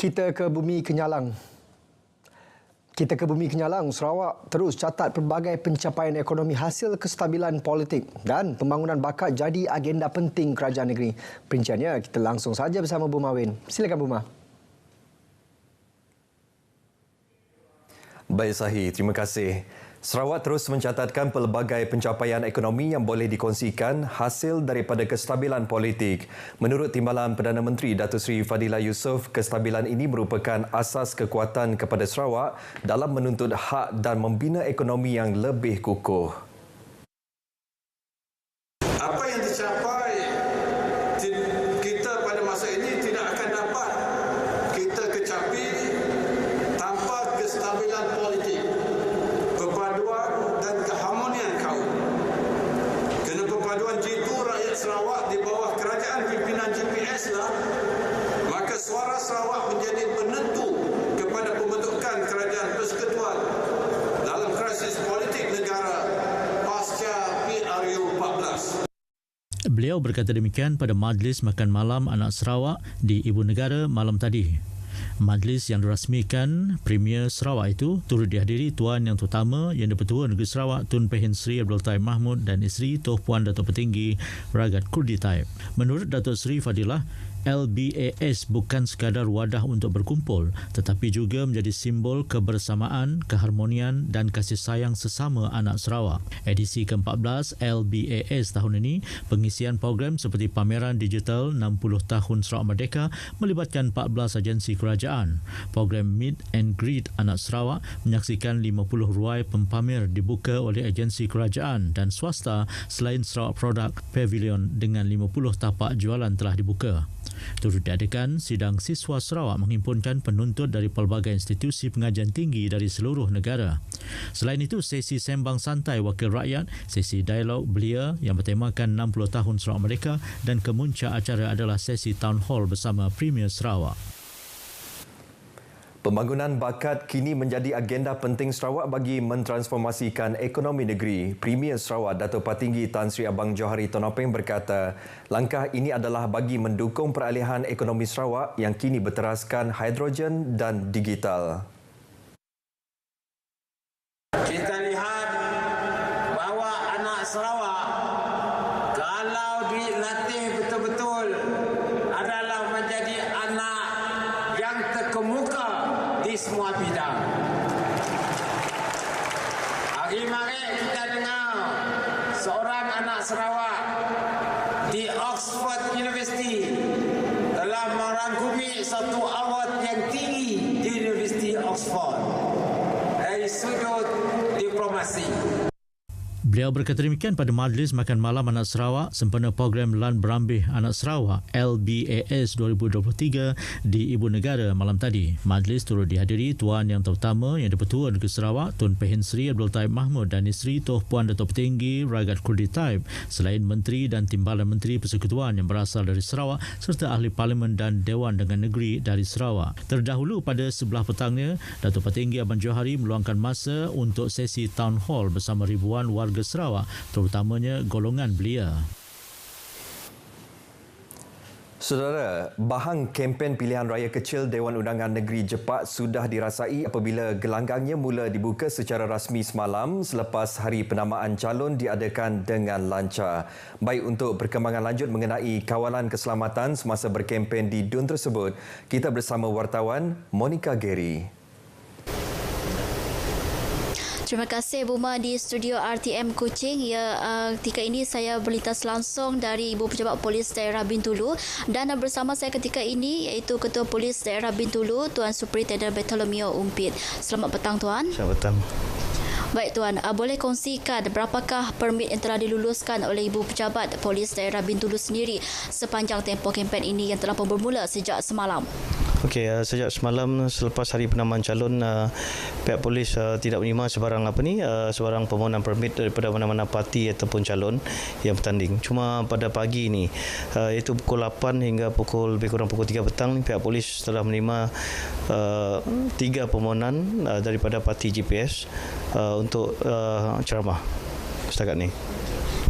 Kita ke Bumi Kenyalang. Sarawak terus catat pelbagai pencapaian ekonomi hasil kestabilan politik dan pembangunan bakat jadi agenda penting kerajaan negeri. Perinciannya kita langsung saja bersama Buma Win. Silakan Buma. Baik Sahi, terima kasih. Sarawak terus mencatatkan pelbagai pencapaian ekonomi yang boleh dikongsikan hasil daripada kestabilan politik. Menurut Timbalan Perdana Menteri Datuk Seri Fadilah Yusof, kestabilan ini merupakan asas kekuatan kepada Sarawak dalam menuntut hak dan membina ekonomi yang lebih kukuh. Apa yang dicapai kita pada masa ini tidak akan dapat kita kecapi tanpa kestabilan politik, perpaduan dan keharmonian kaum. Kerana perpaduan jitu rakyat Sarawak di bawah kerajaan pimpinan GPS lah, maka suara Sarawak menjadi penentu kepada pembentukan kerajaan persekutuan dalam krisis politik negara pasca PRU 14. Beliau berkata demikian pada Majlis Makan Malam Anak Sarawak di Ibu Negara malam tadi. Majlis yang dirasmikan Premier Sarawak itu turut dihadiri Tuan Yang Terutama Yang di-Pertua Negeri Sarawak Tun Pehin Sri Abdul Taib Mahmud dan isteri Tuan Puan Datuk Petinggi Ragat Kurdi Taib. Menurut Datuk Seri Fadilah, LBAS bukan sekadar wadah untuk berkumpul tetapi juga menjadi simbol kebersamaan, keharmonian dan kasih sayang sesama anak Sarawak. Edisi ke-14 LBAS tahun ini, pengisian program seperti pameran digital 60 tahun Sarawak Merdeka melibatkan 14 agensi kerajaan. Program Meet and Greet Anak Sarawak menyaksikan 50 ruai pempamer dibuka oleh agensi kerajaan dan swasta selain Sarawak Product Pavilion dengan 50 tapak jualan telah dibuka. Turut diadakan sidang siswa Sarawak menghimpunkan penuntut dari pelbagai institusi pengajian tinggi dari seluruh negara. Selain itu, sesi sembang santai wakil rakyat, sesi dialog belia yang bertemakan 60 tahun Sarawak Merdeka dan kemuncak acara adalah sesi town hall bersama Premier Sarawak. Pembangunan bakat kini menjadi agenda penting Sarawak bagi mentransformasikan ekonomi negeri. Premier Sarawak Datuk Patinggi Tan Sri Abang Johari Tonopeng berkata, langkah ini adalah bagi mendukung peralihan ekonomi Sarawak yang kini berteraskan hidrogen dan digital. Kita lihat bahawa anak Sarawak kalau dilatih betul-betul adalah menjadi anak yang terkemuka di semua bidang. Hari-hari kita dengar seorang anak Sarawak di Oxford University telah merangkumi satu award yang tinggi di Universiti Oxford dari sudut diplomasi. Beliau berkata demikian pada Majlis Makan Malam Anak Sarawak sempena program Lan Berambih Anak Sarawak LBAS 2023 di Ibu Negara malam tadi. Majlis turut dihadiri Tuan Yang Terutama Yang di-Pertua Negeri Sarawak Tun Pehin Sri Abdul Taib Mahmud dan isteri Tuan Puan Datuk Petinggi Ragat Kurdi Taib, selain Menteri dan Timbalan Menteri Persekutuan yang berasal dari Sarawak serta Ahli Parlimen dan Dewan Dengan Negeri dari Sarawak. Terdahulu pada sebelah petangnya, Datuk Petinggi Abang Johari meluangkan masa untuk sesi town hall bersama ribuan warga Sarawak, terutamanya golongan belia. Saudara, bahang kempen pilihan raya kecil Dewan Undangan Negeri Jepak sudah dirasai apabila gelanggangnya mula dibuka secara rasmi semalam selepas hari penamaan calon diadakan dengan lancar. Baik, untuk perkembangan lanjut mengenai kawalan keselamatan semasa berkempen di DUN tersebut, kita bersama wartawan Monica Gary. Terima kasih Buma di studio RTM Kuching. Ya, ketika ini saya berlintas langsung dari Ibu Pejabat Polis Daerah Bintulu dan bersama saya ketika ini iaitu Ketua Polis Daerah Bintulu Tuan Superintendent Bartolomeo Umpit. Selamat petang Tuan. Selamat petang. Baik Tuan, boleh kongsikan berapakah permit yang telah diluluskan oleh Ibu Pejabat Polis Daerah Bintulu sendiri sepanjang tempoh kempen ini yang telah pun bermula sejak semalam? Okey, sejak semalam selepas hari penamaan calon, pihak polis tidak menerima sebarang permohonan permit daripada mana-mana parti ataupun calon yang bertanding. Cuma pada pagi ini, iaitu pukul 8 hingga lebih kurang pukul 3 petang, pihak polis telah menerima 3 permohonan daripada parti GPS untuk ceramah setakat ini.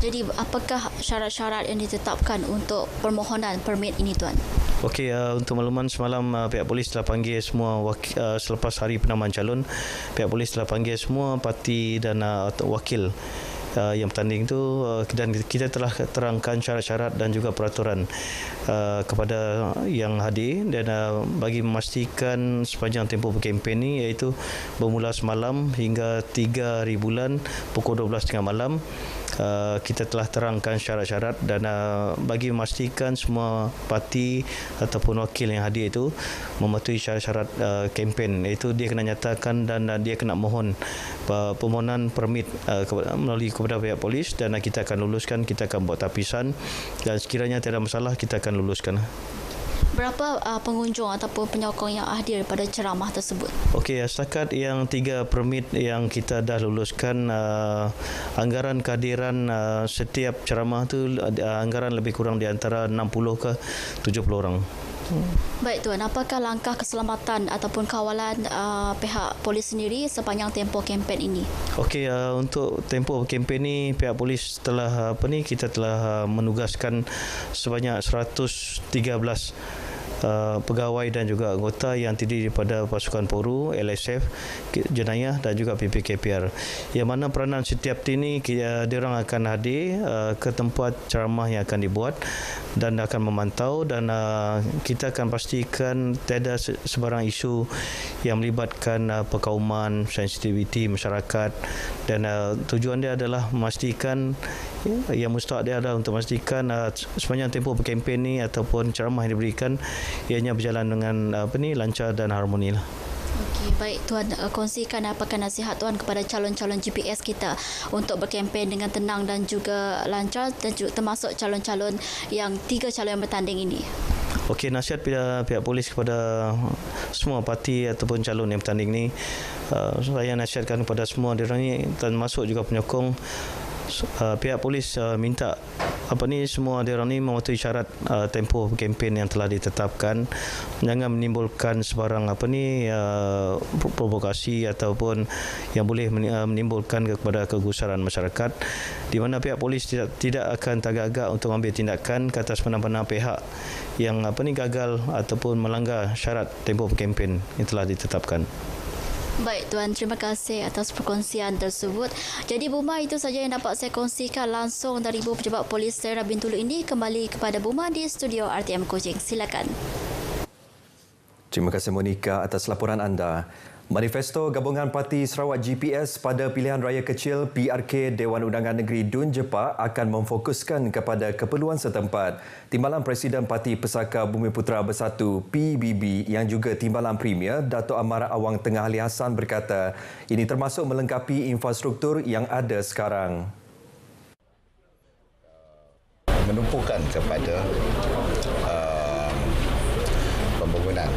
Jadi apakah syarat-syarat yang ditetapkan untuk permohonan permit ini Tuan? Okey, untuk makluman semalam pihak polis telah panggil semua selepas hari penamaan calon, pihak polis telah panggil semua parti dan wakil yang bertanding itu, dan kita telah terangkan syarat-syarat dan juga peraturan kepada yang hadir, dan bagi memastikan sepanjang tempoh berkempen ini, iaitu bermula semalam hingga 3 hari bulan pukul 12.30 malam, kita telah terangkan syarat-syarat, dan bagi memastikan semua parti ataupun wakil yang hadir itu mematuhi syarat-syarat kempen, iaitu dia kena nyatakan dan dia kena mohon permohonan permit melalui kepada pihak polis, dan kita akan luluskan, kita akan buat tapisan, dan sekiranya tiada masalah kita akan luluskan. Berapa pengunjung ataupun penyokong yang hadir pada ceramah tersebut? Okey, setakat yang 3 permit yang kita dah luluskan, anggaran kehadiran setiap ceramah tu anggaran lebih kurang di antara 60 ke 70 orang. Baik Tuan, apakah langkah keselamatan ataupun kawalan pihak polis sendiri sepanjang tempoh kempen ini? Okey, untuk tempoh kempen ini pihak polis telah kita telah menugaskan sebanyak 113 pegawai dan juga anggota yang terdiri daripada pasukan Poru, LSF, jenayah dan juga PPKPR. Yang mana peranan setiap tim ini diorang akan hadir ke tempat ceramah yang akan dibuat dan akan memantau, dan kita akan pastikan tiada sebarang isu yang melibatkan perkauman, sensitiviti masyarakat, dan tujuan dia adalah memastikan yang mustahak dia adalah untuk memastikan sepanjang tempoh berkempen ni ataupun ceramah yang diberikan ianya berjalan dengan lancar dan harmoni lah. Okey, baik Tuan, kongsikan apakah nasihat Tuan kepada calon-calon GPS kita untuk berkempen dengan tenang dan juga lancar, dan juga termasuk calon-calon yang 3 calon yang bertanding ini. Okey, nasihat pihak polis kepada semua parti ataupun calon yang bertanding ni, saya nasihatkan kepada semua diorang ni, termasuk juga penyokong, pihak polis minta semua diorang ni mematuhi syarat tempoh kempen yang telah ditetapkan, jangan menimbulkan sebarang provokasi ataupun yang boleh menimbulkan kepada kegusaran masyarakat, di mana pihak polis tidak akan tagak-agak untuk mengambil tindakan ke atas mana-mana pihak yang gagal ataupun melanggar syarat tempoh kempen yang telah ditetapkan. Baik Tuan, terima kasih atas perkongsian tersebut. Jadi Buma, itu saja yang dapat saya kongsikan langsung dari Ibu Pejabat Polis Daerah Bintulu ini. Kembali kepada Buma di studio RTM Kuching. Silakan. Terima kasih Monika atas laporan anda. Manifesto Gabungan Parti Sarawak GPS pada pilihan raya kecil PRK Dewan Undangan Negeri Dun Jepak akan memfokuskan kepada keperluan setempat. Timbalan Presiden Parti Pesaka Bumiputera Bersatu PBB yang juga Timbalan Premier Dato' Amara Awang Tengah Ali Hassan berkata ini termasuk melengkapi infrastruktur yang ada sekarang. Menumpukan kepada pembangunan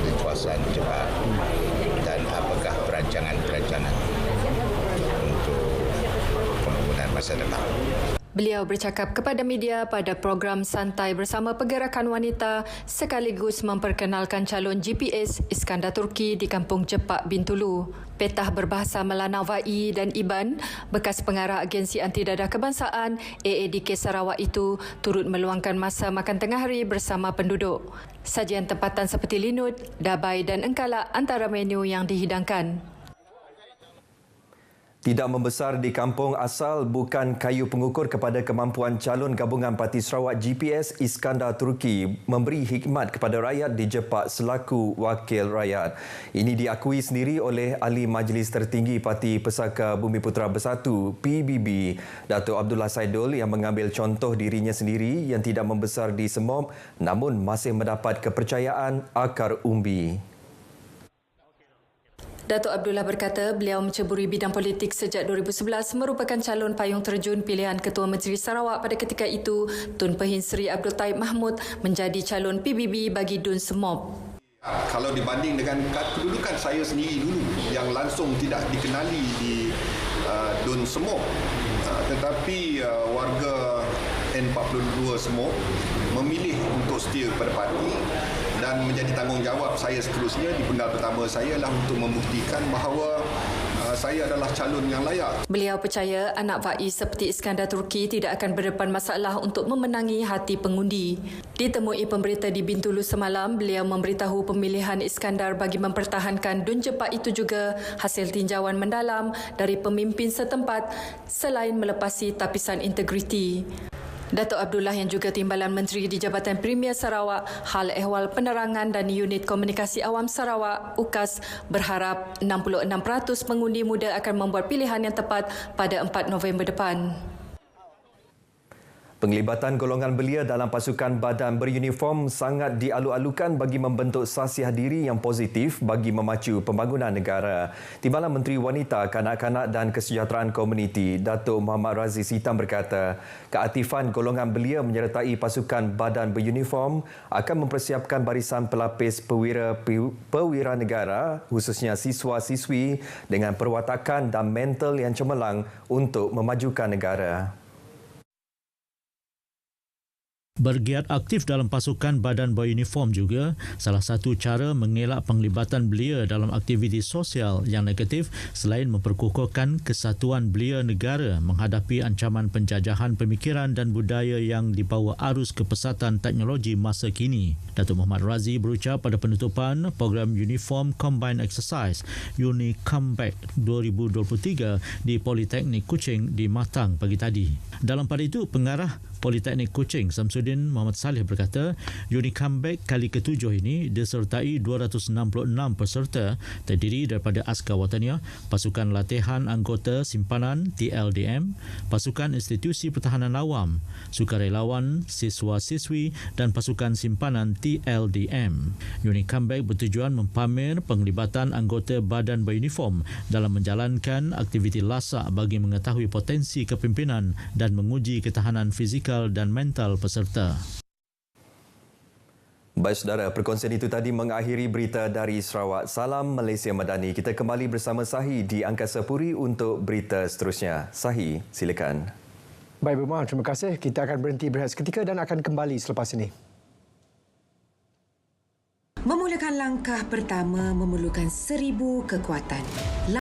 di kawasan Jepak dan apakah perancangan untuk pembangunan masa depan. Beliau bercakap kepada media pada program Santai bersama Pergerakan Wanita sekaligus memperkenalkan calon GPS Iskandar Turki di Kampung Jepak, Bintulu. Petah berbahasa Melanau Vai dan Iban, bekas pengarah Agensi Anti Dadah Kebangsaan AADK Sarawak itu turut meluangkan masa makan tengah hari bersama penduduk. Sajian tempatan seperti linut, dabai dan engkalak antara menu yang dihidangkan. Tidak membesar di kampung asal bukan kayu pengukur kepada kemampuan calon gabungan Parti Sarawak GPS Iskandar Turki memberi hikmat kepada rakyat di Jepak selaku wakil rakyat. Ini diakui sendiri oleh Ahli Majlis Tertinggi Parti Pesaka Bumiputera Bersatu PBB Dato' Abdullah Saidul yang mengambil contoh dirinya sendiri yang tidak membesar di Semop namun masih mendapat kepercayaan akar umbi. Dato' Abdullah berkata beliau menceburi bidang politik sejak 2011 merupakan calon payung terjun pilihan Ketua Majlis Sarawak pada ketika itu Tun Pehin Seri Abdul Taib Mahmud menjadi calon PBB bagi Dun Semop. Kalau dibanding dengan kedudukan saya sendiri dulu yang langsung tidak dikenali di Dun Semop, tetapi warga N42 Semop memilih untuk setia kepada parti dan menjadi tanggungjawab saya seterusnya di penggal pertama saya ialah untuk membuktikan bahawa saya adalah calon yang layak. Beliau percaya anak Faiz seperti Iskandar Turki tidak akan berdepan masalah untuk memenangi hati pengundi. Ditemui pemberita di Bintulu semalam, beliau memberitahu pemilihan Iskandar bagi mempertahankan Dun Jepak itu juga hasil tinjauan mendalam dari pemimpin setempat selain melepasi tapisan integriti. Datuk Abdullah yang juga Timbalan Menteri di Jabatan Premier Sarawak, Hal Ehwal Penerangan dan Unit Komunikasi Awam Sarawak, UKAS, berharap 66% pengundi muda akan membuat pilihan yang tepat pada 4 November depan. Penglibatan golongan belia dalam pasukan badan beruniform sangat dialu-alukan bagi membentuk sasiah diri yang positif bagi memacu pembangunan negara. Timbalan Menteri Wanita, Kanak-kanak dan Kesejahteraan Komuniti, Datuk Muhammad Razif Hitam berkata, keaktifan golongan belia menyertai pasukan badan beruniform akan mempersiapkan barisan pelapis perwira negara, khususnya siswa-siswi dengan perwatakan dan mental yang cemerlang untuk memajukan negara. Bergiat aktif dalam pasukan badan beruniform juga salah satu cara mengelak penglibatan belia dalam aktiviti sosial yang negatif selain memperkukuhkan kesatuan belia negara menghadapi ancaman penjajahan pemikiran dan budaya yang dibawa arus kepesatan teknologi masa kini. Datuk Muhammad Razi berucap pada penutupan program Uniform Combined Exercise Uni Comeback 2023 di Politeknik Kuching di Matang pagi tadi. Dalam pada itu, pengarah Politeknik Kuching Samsudin Muhammad Saleh berkata, Uni Comeback kali ke-7 ini disertai 266 peserta terdiri daripada askar wataniah, pasukan latihan anggota simpanan TLDM, pasukan institusi pertahanan awam, sukarelawan, siswa-siswi dan pasukan simpanan TLDM. Uni Comeback bertujuan mempamer penglibatan anggota badan beruniform dalam menjalankan aktiviti lasak bagi mengetahui potensi kepimpinan dan menguji ketahanan fizikal dan mental peserta. Baik saudara, perkongsian itu tadi mengakhiri berita dari Sarawak. Salam Malaysia Madani. Kita kembali bersama Sahi di Angkasa Puri untuk berita seterusnya. Sahi, silakan. Baik Buma, terima kasih. Kita akan berhenti berehat seketika dan akan kembali selepas ini. Memulakan langkah pertama memerlukan 1000 kekuatan.